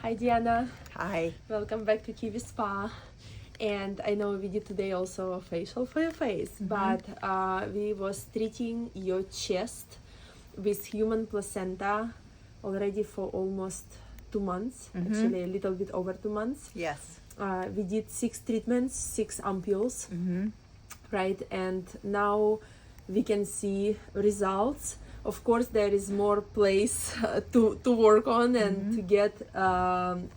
Hi Diana, Hi. welcome back to Kiwi Spa. And I know we did today also a facial for your face, but we was treating your chest with human placenta already for almost 2 months, actually a little bit over 2 months. Yes. We did 6 treatments, 6 ampules, right? And now we can see results. Of course, there is more place to work on and to get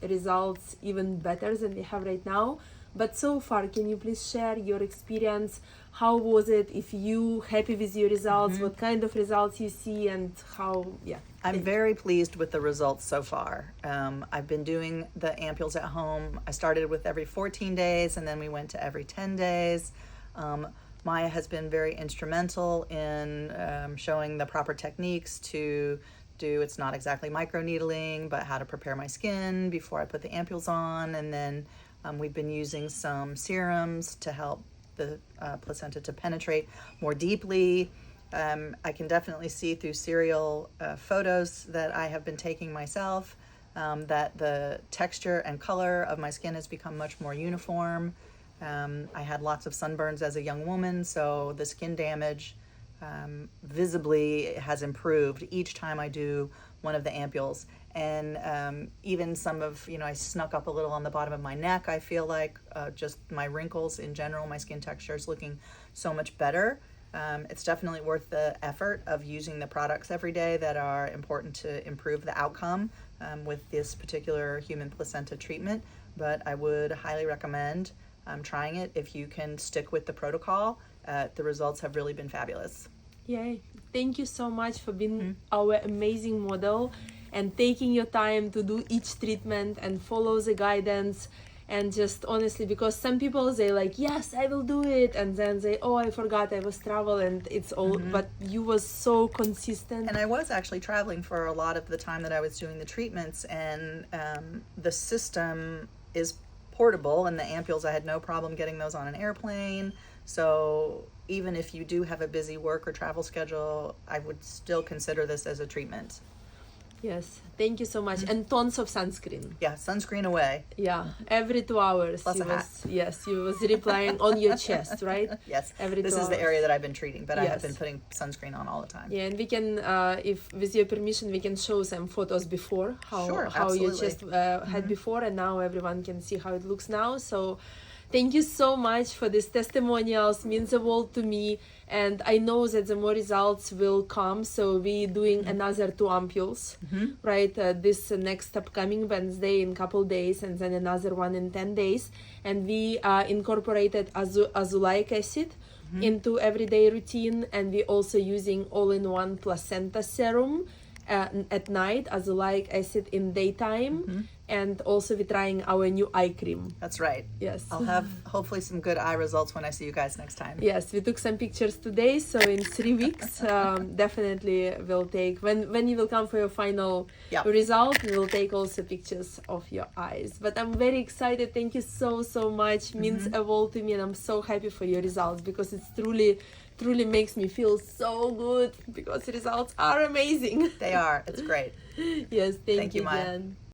results even better than we have right now. But so far, can you please share your experience? How was it? If you happy with your results, what kind of results you see, and how? Yeah, I'm very pleased with the results so far. I've been doing the ampules at home. I started with every 14 days, and then we went to every 10 days. Maya has been very instrumental in showing the proper techniques to do, it's not exactly microneedling, but how to prepare my skin before I put the ampules on. And then we've been using some serums to help the placenta to penetrate more deeply. I can definitely see through serial photos that I have been taking myself that the texture and color of my skin has become much more uniform. I had lots of sunburns as a young woman, so the skin damage visibly has improved each time I do one of the ampules. And even some of, I snuck up a little on the bottom of my neck. I feel like just my wrinkles in general, my skin texture is looking so much better. It's definitely worth the effort of using the products every day that are important to improve the outcome with this particular human placenta treatment. But I would highly recommend trying it if you can stick with the protocol. The results have really been fabulous. Yay. Thank you so much for being our amazing model and taking your time to do each treatment and follow the guidance. And just honestly, because some people say like, yes, I will do it, and then they, oh, I forgot I was travel and it's all, but you was so consistent. And I was actually traveling for a lot of the time that I was doing the treatments, and the system is portable, and the ampules, I had no problem getting those on an airplane. So even if you do have a busy work or travel schedule, I would still consider this as a treatment. Yes, thank you so much. And tons of sunscreen. Yeah, sunscreen away. Yeah, every 2 hours. Plus a hat. Yes, you was replying on your chest, right? Yes, Every this 2 is the hours. area that I've been treating, but I have Yes. been putting sunscreen on all the time. Yeah, and we can, if with your permission, we can show some photos before Sure, how your absolutely. chest had before, and now everyone can see how it looks now. So thank you so much for these testimonials, means the world to me, and I know that the more results will come. So we doing another 2 ampules, right? This next upcoming Wednesday in couple days, and then another one in 10 days. And we incorporated azelaic acid into everyday routine, and we also using all-in-one placenta serum at night, azelaic acid in daytime, and also we're trying our new eye cream. That's right. Yes. I'll have hopefully some good eye results when I see you guys next time. Yes, we took some pictures today, so in 3 weeks definitely we'll take, when you will come for your final result, we will take also pictures of your eyes. But I'm very excited. Thank you so much. Means a world to me, and I'm so happy for your results, because it's truly makes me feel so good, because the results are amazing. They are. It's great. Yes, thank you, you Maya. again.